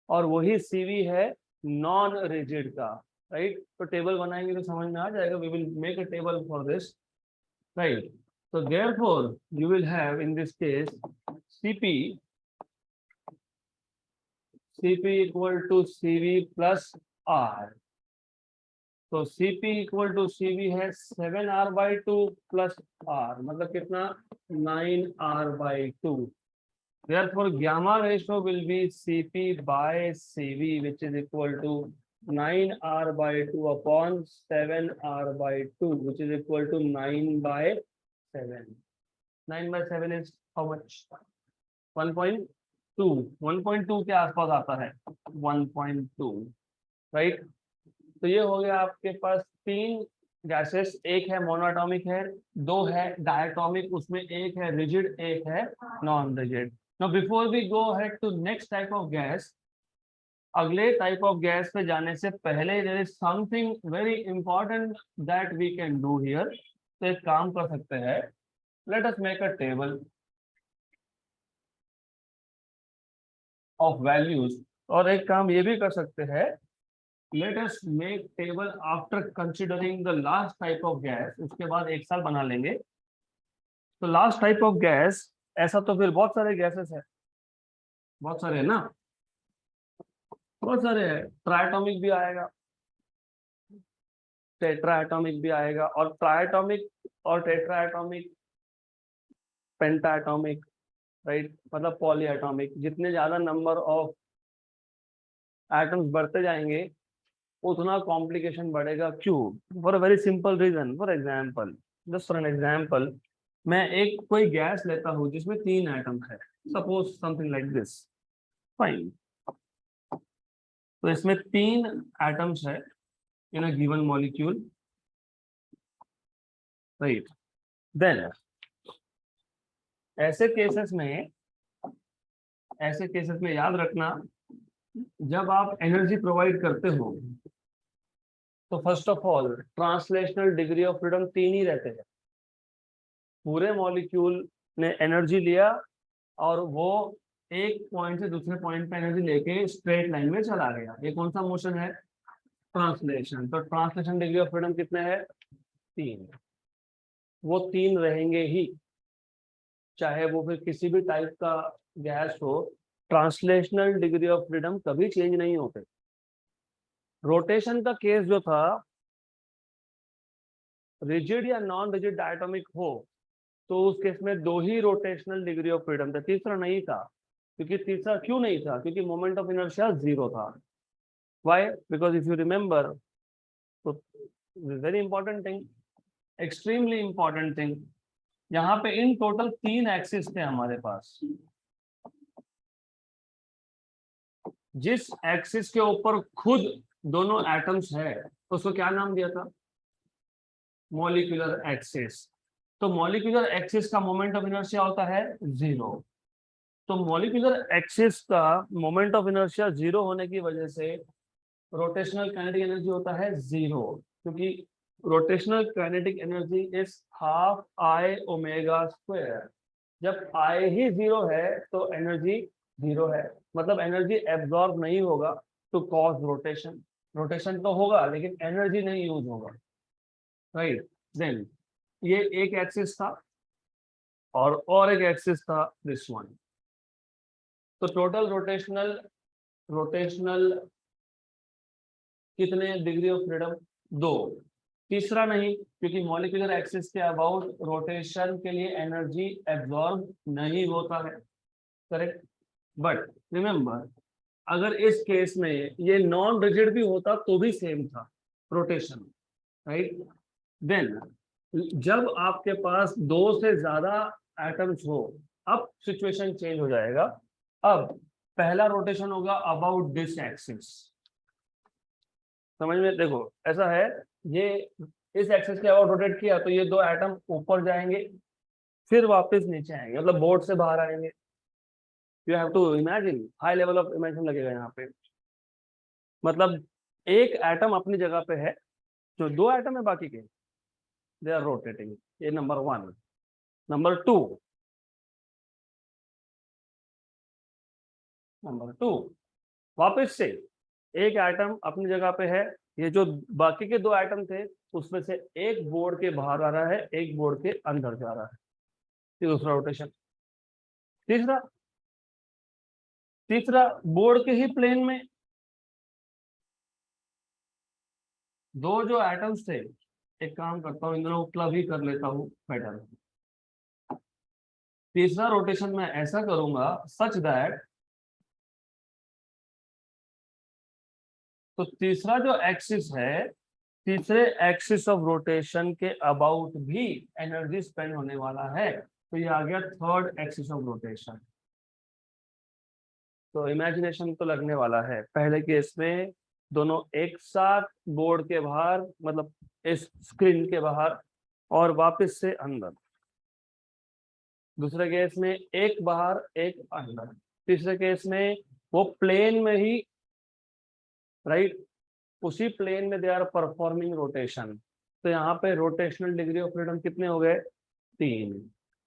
और वही Cv है नॉन रिजिड का, राइट? तो टेबल बनाएंगे तो समझ में आ जाएगा। We will make a table for this, right? तो therefore you will have in this case Cp equal to Cv plus R। तो Cp इक्वल टू Cv है 7R/2 प्लस R, मतलब कितना? 9R/2। Therefore, gamma ratio will be Cp by Cv, which is equal to 9R/2 upon 7R/2, which is equal to 9/7. 9/7 is how much? 1.2। 1.2 के आसपास आता है, 1.2, right? तो ये हो गया आपके पास 3 गैसेस, एक है मोनोएटॉमिक है, 2 है डायटोमिक, उसमें एक है रिजिड, एक है non rigid. Now before we go ahead to next type of gas, अगले टाइप ऑफ गैस पे जाने से पहले there is something very important that we can do here. तो एक काम कर सकते हैं, let us make a table of values, और एक काम ये भी कर सकते हैं, let us make table after considering the last type of gas। उसके बाद एक साल बना लेंगे। तो लास्ट टाइप ऑफ गैस, ऐसा तो फिर बहुत सारे गैसेस है, बहुत सारे है ना, बहुत सारे है। ट्राइटोमिक भी आएगा, टेट्राएटॉमिक भी आएगा, और ट्राइटोमिक और टेट्राएटॉमिक, पेंटाएटॉमिक, राइट? मतलब पॉलीएटॉमिक। जितने ज्यादा नंबर ऑफ एटम्स बढ़ते जाएंगे उतना कॉम्प्लिकेशन बढ़ेगा। क्यों? For a very simple reason. For example, just for an example, मैं एक कोई गैस लेता हूँ जिसमें 3 एटम है, suppose something like this, fine. तो इसमें 3 एटम्स है, in a given molecule, right? Then ऐसे केसेस में याद रखना, जब आप एनर्जी प्रोवाइड करते हो तो first of all translational degree of freedom 3 ही रहते हैं। पूरे मॉलिक्यूल ने एनर्जी लिया और वो एक पॉइंट से दूसरे पॉइंट पे एनर्जी लेके स्ट्रेट लाइन में चला गया। ये कौन सा मोशन है? ट्रांसलेशन। तो ट्रांसलेशन डिग्री ऑफ फ्रीडम कितने हैं? 3। वो 3 रहेंगे ही, चाहे वो फिर किसी भी टाइप का गैस हो। ट्रांसलेशनल डिग्री ऑफ फ्रीडम कभी चेंज नहीं होते। रोटेशन का केस जो था, रिजिड या नॉन रिजिड डायटोमिक हो तो उस केस में 2 ही रोटेशनल डिग्री ऑफ फ्रीडम थे, तीसरा नहीं था। क्योंकि तीसरा क्यों नहीं था? क्योंकि मोमेंट ऑफ इनर्शिया 0 था। Why? Because if you remember, तो very important thing, extremely important thing, यहाँ पे इन टोटल 3 एक्सिस थे हमारे पास। जिस एक्सिस के ऊपर खुद दोनों एटम्स है उसको क्या नाम दिया था? Molecular axis. तो मॉलिक्यूलर एक्सिस का मोमेंट ऑफ इनर्शिया होता है 0। तो मॉलिक्यूलर एक्सिस का मोमेंट ऑफ इनर्शिया 0 होने की वजह से रोटेशनल काइनेटिक एनर्जी होता है 0, क्योंकि rotational kinetic energy is half I omega square. जब I ही 0 है तो एनर्जी 0 है, मतलब एनर्जी एब्जॉर्ब नहीं होगा टू कॉज रोटेशन। रोटेशन तो होगा लेकिन एनर्जी नहीं यूज होगा, राइट? देन ये एक एक्सिस था और एक एक्सिस था दिस वन। तो टोटल रोटेशनल कितने डिग्री ऑफ फ्रीडम? 2। तीसरा नहीं, क्योंकि मॉलिक्यूलर एक्सिस के अबाउट रोटेशन के लिए एनर्जी एब्जॉर्ब नहीं होता है, करेक्ट? बट रिमेंबर, अगर इस केस में ये नॉन रिजिड भी होता तो भी सेम था रोटेशन, राइट? देन जब आपके पास 2 से ज्यादा एटम्स हो, अब सिचुएशन चेंज हो जाएगा। अब पहला रोटेशन होगा अबाउट दिस एक्सिस। समझ में? देखो ऐसा है, ये इस एक्सिस के अबाउट रोटेट किया तो ये 2 एटम ऊपर जाएंगे, फिर वापस नीचे आएंगे, मतलब बोर्ड से बाहर आएंगे। You have to imagine, high level of imagine लगेगा यहाँ पे। मतलब एक एटम अपनी जगह पे है, जो 2 एटम है बाकी के दे आर रोटेटिंग। ये नंबर 1। नंबर 2, वापस से एक एटम अपनी जगह पे है, ये जो बाकी के 2 एटम थे उसमें से एक बोर्ड के बाहर आ रहा है, एक बोर्ड के अंदर जा रहा है। ये दूसरा रोटेशन। तीसरा बोर्ड के ही प्लेन में 2 जो एटम्स थे, एक काम करता हूं, इन दोनों को क्लब ही कर लेता हूं, बेटर। तीसरा रोटेशन मैं ऐसा करूंगा सच दैट, तो तीसरा जो एक्सिस है, तीसरे एक्सिस ऑफ रोटेशन के अबाउट भी एनर्जी स्पेंड होने वाला है। तो ये आ गया थर्ड एक्सिस ऑफ रोटेशन। तो इमेजिनेशन तो लगने वाला है। पहले केस में दोनों एक साथ बोर्ड के बाहर, मतलब इस स्क्रीन के बाहर और वापस से अंदर। दूसरे केस में एक बाहर एक अंदर। तीसरे केस में वो प्लेन में ही, राइट, उसी प्लेन में दे आर परफॉर्मिंग रोटेशन। तो यहाँ पे रोटेशनल डिग्री ऑफ फ्रीडम कितने हो गए? 3।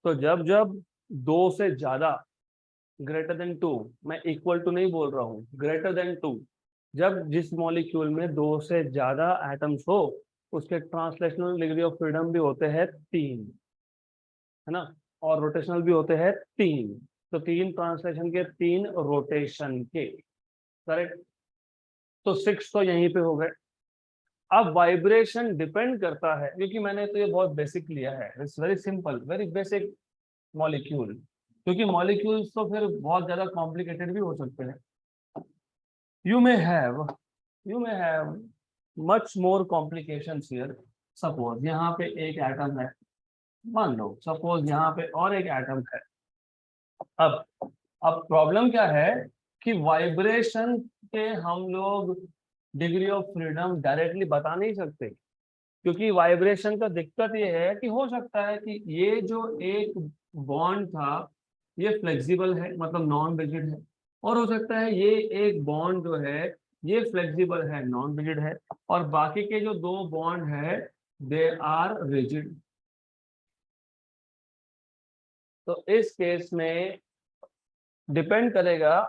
तो जब जब 2 से ज्यादा, ग्रेटर देन 2, मैं इक्वल टू नहीं बोल रहा हूँ, ग्रेटर देन 2, जब जिस मॉलिक्यूल में 2 से ज्यादा एटम्स हो उसके ट्रांसलेशनल डिग्री ऑफ फ्रीडम भी होते हैं 3, है ना? और रोटेशनल भी होते हैं 3। तो 3 ट्रांसलेशन के, 3 रोटेशन के, करेक्ट? तो 6 तो यहीं पे हो गए। अब वाइब्रेशन डिपेंड करता है, क्योंकि मैंने तो ये बहुत बेसिक लिया है, it's very simple, very basic molecule, क्योंकि मॉलिक्यूल्स तो फिर बहुत ज्यादा कॉम्प्लिकेटेड भी हो सकते हैं। You may have much more complications here. Suppose यहाँ पे एक एटम है, मान लो सपोज यहाँ पे और एक एटम है। अब प्रॉब्लम क्या है कि वाइब्रेशन के हम लोग डिग्री ऑफ फ्रीडम डायरेक्टली बता नहीं सकते, क्योंकि वाइब्रेशन का दिक्कत ये है कि हो सकता है कि ये जो एक बॉन्ड था ये फ्लेक्सिबल है, मतलब नॉन रिजिड है, और हो सकता है ये एक बॉन्ड जो है ये फ्लेक्सिबल है, नॉन रिजिड है, और बाकी के जो दो बॉन्ड है दे आर रिजिड। तो इस केस में डिपेंड करेगा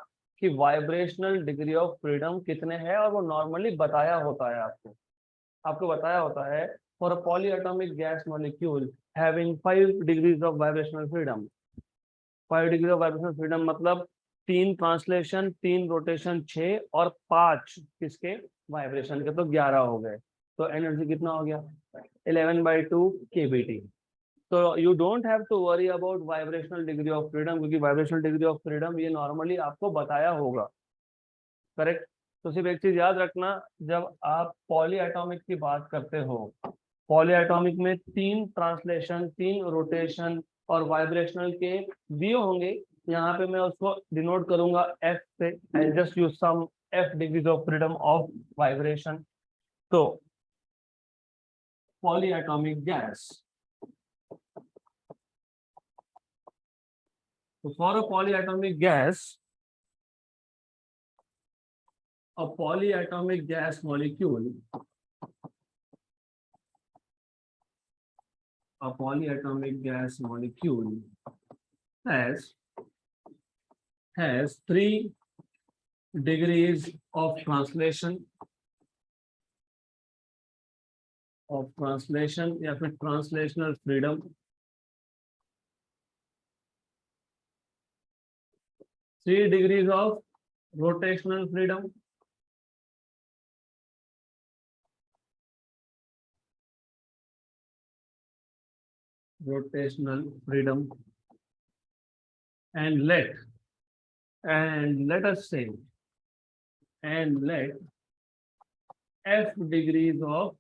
कि वाइब्रेशनल डिग्री ऑफ फ्रीडम कितने हैं, और वो नॉर्मली बताया होता है आपको, बताया होता है for a polyatomic gas molecule having 5 degrees of vibrational freedom. 5 degree of vibrational freedom मतलब 3 ट्रांसलेशन, 3 रोटेशन 6, और 5 किसके वाइब्रेशन के, तो 11 हो गए। तो एनर्जी कितना हो गया 11/2 kBT। तो you don't have to worry about vibrational degree of freedom, क्योंकि वाइब्रेशनल डिग्री ऑफ फ्रीडम ये नॉर्मली आपको बताया होगा, करेक्ट। तो सिर्फ एक चीज याद रखना, जब आप पॉली एटॉमिक की बात करते हो, पॉली एटॉमिक में 3 ट्रांसलेशन, 3 रोटेशन और वाइब्रेशनल के दिए होंगे। यहाँ पे मैं उसको डिनोट करूंगा एफ से, I just use some F degrees of freedom of vibration. तो polyatomic gas, so for a polyatomic gas, a polyatomic gas molecule, a polyatomic gas molecule has 3 degrees of translation या फिर translational freedom, 3 degrees of rotational freedom, and let us say, and let f degrees of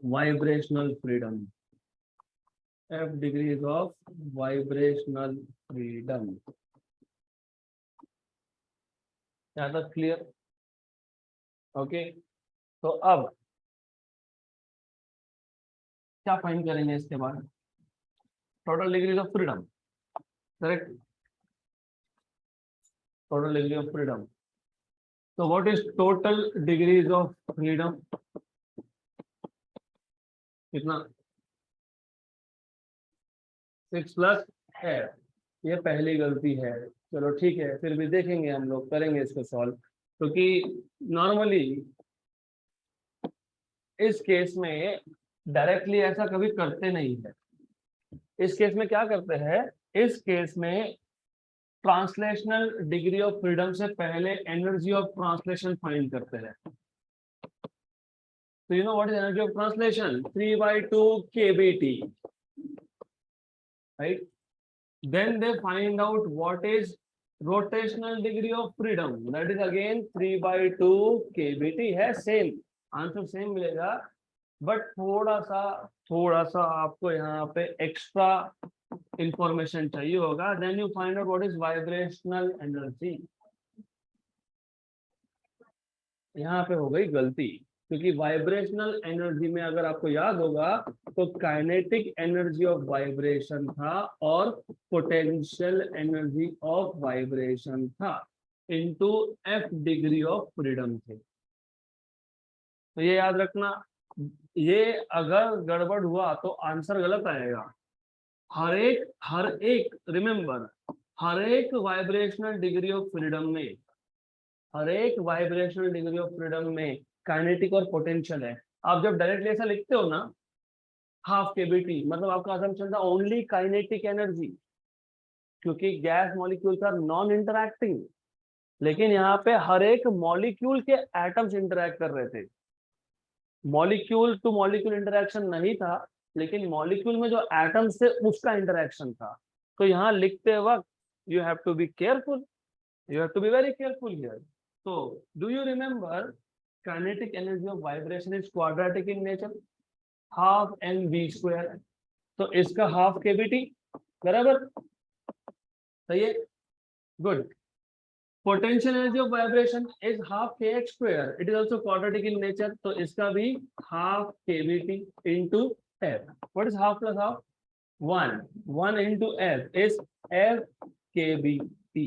vibrational freedom, f degrees of vibrational freedom। यहाँ तक clear? Okay, तो अब क्या find करेंगे इसके बाद? Total degrees of freedom, correct, total degree of freedom. तो what is total degrees of freedom? कितना? 6 प्लस है, ये पहली गलती है। चलो ठीक है, फिर भी देखेंगे, हम लोग करेंगे इसको सॉल्व, क्योंकि नॉर्मली इस केस में डायरेक्टली ऐसा कभी करते नहीं है। इस केस में क्या करते हैं, इस केस में ट्रांसलेशनल डिग्री ऑफ फ्रीडम से पहले एनर्जी ऑफ ट्रांसलेशन फाइंड करते हैं। तो you know what is energy of translation? 3/2 kBT, right? Then they find out what is rotational degree of freedom, that is again 3/2 kBT है, same answer same मिलेगा, but थोड़ा सा आपको यहाँ पे एक्स्ट्रा इंफॉर्मेशन चाहिए होगा। Then you find out what is vibrational energy. यहाँ पे हो गई गलती, क्योंकि वाइब्रेशनल एनर्जी में अगर आपको याद होगा तो काइनेटिक एनर्जी ऑफ वाइब्रेशन था और पोटेंशियल एनर्जी ऑफ वाइब्रेशन था, into F degree of freedom थे। तो ये याद रखना, ये अगर गड़बड़ हुआ तो आंसर गलत आएगा। हर एक रिमेंबर, हर एक वाइब्रेशनल डिग्री ऑफ फ्रीडम में, हर एक वाइब्रेशनल डिग्री ऑफ फ्रीडम में काइनेटिक और पोटेंशियल है। आप जब डायरेक्टली ऐसा लिखते हो ना, हाफ केबीटी, मतलब आपका असम्पशन था ओनली काइनेटिक एनर्जी, क्योंकि gas molecules are non interacting, लेकिन यहाँ पे हर एक मॉलिक्यूल के एटम्स इंटरैक्ट कर रहे थे। मॉलिक्यूल टू मॉलिक्यूल इंटरैक्शन नहीं था, लेकिन मॉलिक्यूल में जो एटम्स थे उसका इंटरैक्शन था। तो यहाँ लिखते वक्त you have to be careful, you have to be very careful here. So do you remember kinetic energy of vibration is quadratic in nature, half mv square, तो इसका हाफ kBT, बराबर, सही है, good. Potential energy of vibration is half K X square, it is also quadratic in nature, तो इसका भी half KVT into F. What is half plus half? 1 into f is f kbt.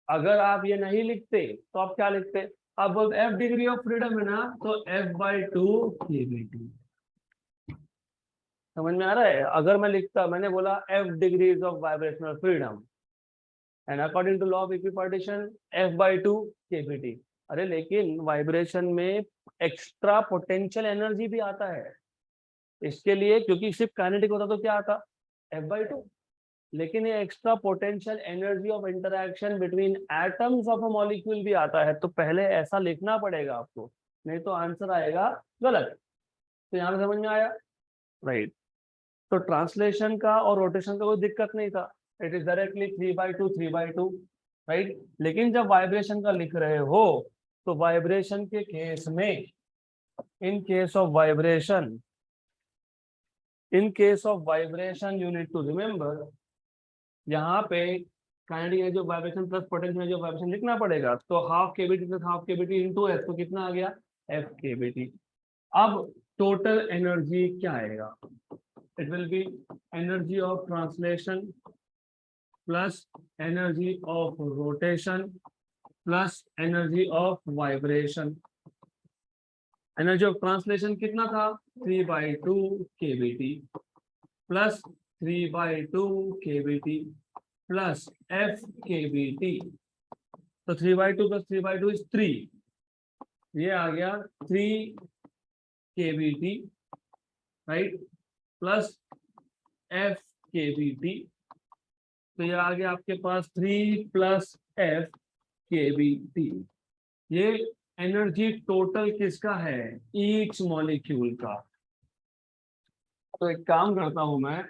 अगर आप ये नहीं लिखते तो आप क्या लिखते? अब f डिग्री ऑफ फ्रीडम है ना, तो f/2 kbt. समझ में आ रहा है? अगर मैं लिखता, मैंने बोला f degrees of vibrational freedom and according to law of equipartition f/2 kbt. अरे लेकिन वाइब्रेशन में एक्स्ट्रा पोटेंशियल एनर्जी भी आता है इसके लिए, क्योंकि सिर्फ काइनेटिक होता तो क्या आता? f/2. लेकिन ये extra potential energy of interaction between atoms of a molecule भी आता है, तो पहले ऐसा लिखना पड़ेगा आपको, नहीं तो आंसर आएगा गलत. तो यहाँ पे समझ में आया? राइट. तो ट्रांसलेशन का और रोटेशन का कोई दिक्कत नहीं था, इट इज डायरेक्टली 3/2 राइट. लेकिन जब वाइब्रेशन का लिख रहे हो तो वाइब्रेशन के केस में, in case of vibration, you need to remember, यहाँ पे kinetic energy of vibration plus potential energy of vibration लिखना पड़ेगा. तो half KVT plus half KVT into F, तो कितना आ गया? F KVT. अब टोटल एनर्जी क्या आएगा? It will B energy of translation plus energy of rotation plus energy of vibration. Energy of translation कितना था? 3/2 kbt plus 3/2 kbt plus f kbt. तो 3/2 plus 3/2 is 3. ये आ गया 3 kbt right plus f kbt. तो ये आ गया आपके पास 3 प्लस f kbt. ये एनर्जी टोटल किसका है? ईच मॉलिक्यूल का. तो एक काम करता हूं मैं,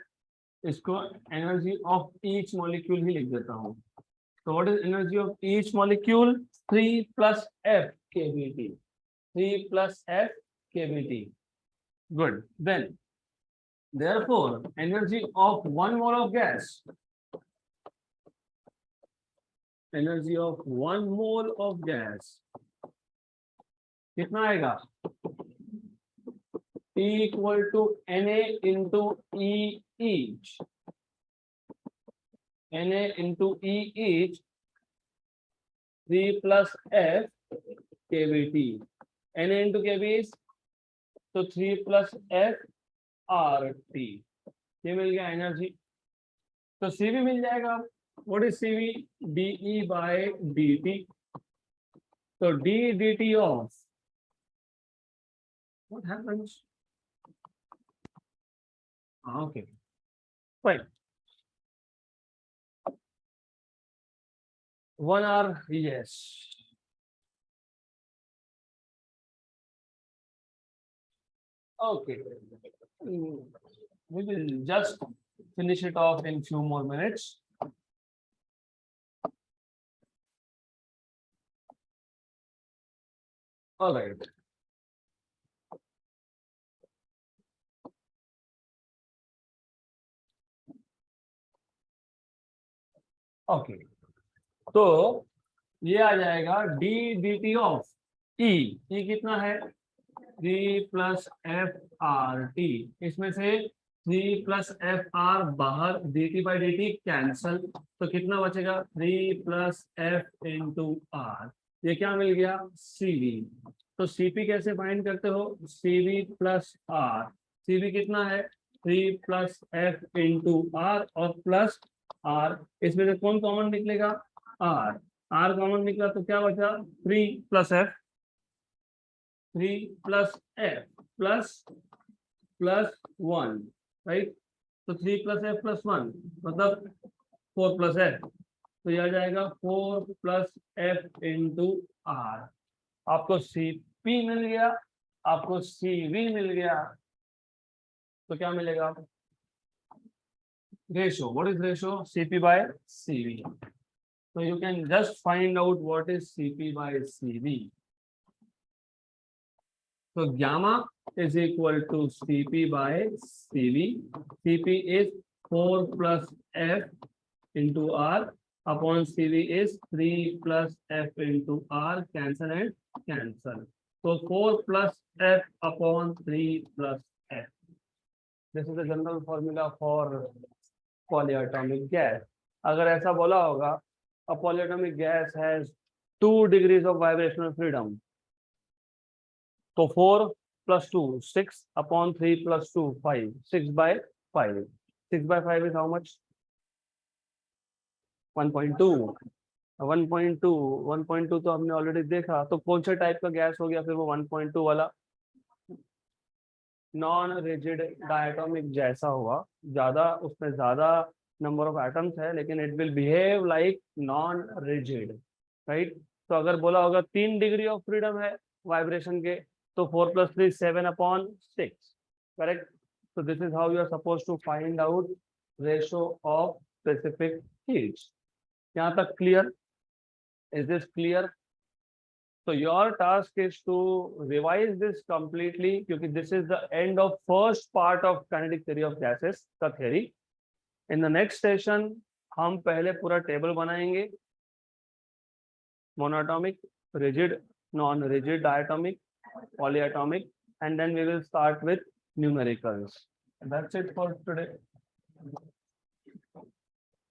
इसको एनर्जी ऑफ ईच मॉलिक्यूल ही लिख देता हूं. तो what is energy of each molecule? 3 plus f kbt. 3 plus f kbt. Good. Then therefore energy of 1 mole of gas, energy of 1 mole of gas कितना आएगा? E equal to Na into E each. Na into E each 3 plus F kbt. Na into kb is तो 3 plus F RT. ये मिल गया energy. तो CV मिल जाएगा. What is CV? DE by dt. तो d dt of what happens? Okay, fine. 1 hour, yes. Okay, we will just finish it off in few more minutes. All right. Okay, तो ये आ जाएगा d dt of E. E कितना है? 3 plus F R T. इसमें से 3 plus F R बाहर, dt by dt cancel, तो कितना बचेगा? 3 प्लस एफ इंटू आर. ये क्या मिल गया? CV. तो CP कैसे फाइंड करते हो? CV plus are. CV कितना है? 3 प्लस एफ इंटू आर और प्लस आर. इसमें से कौन कॉमन निकलेगा? आर. आर कॉमन निकला तो क्या बचा? 3 plus F. 3 plus F plus plus 1 right. तो 3 प्लस एफ प्लस 1 मतलब 4 प्लस एफ. तो यह आ जाएगा 4 प्लस एफ इंटू आर. आपको CP मिल गया, आपको CV मिल गया. तो क्या मिलेगा? ratio. What is ratio? CP by CV. So you can just find out what is CP by CV. So gamma is equal to CP by CV. CP is 4 plus F into R. upon CV is 3 plus F into R, cancel and cancel. So 4 plus F upon 3 plus F. This is the general formula for polyatomic gas. अगर ऐसा बोला होगा, a polyatomic gas has 2 degrees of vibrational freedom. So 4 plus 2, 6 upon 3 plus 2, 5. 6 by 5. 6 by 5 is how much? 1.2. 1.2 तो हमने already देखा, तो कौन सा टाइप का गैस हो गया फिर वो 1.2 वाला? नॉन रिजिड डायटोमिक जैसा हुआ, ज्यादा उसमें ज्यादा नंबर ऑफ एटम्स है लेकिन it will behave like non rigid, right? तो अगर बोला होगा 3 डिग्री ऑफ फ्रीडम है वाइब्रेशन के, तो 4 plus 3 7/6, correct? So this is how you are supposed to find out ratio of specific heats. यहाँ तक clear? Is this clear? So your task is to revise this completely, क्योंकि this is the end of first part of kinetic theory of gases का theory. In the next session हम पहले पूरा table बनाएंगे, monatomic, rigid, non-rigid, diatomic, polyatomic, and then we will start with numericals. That's it for today.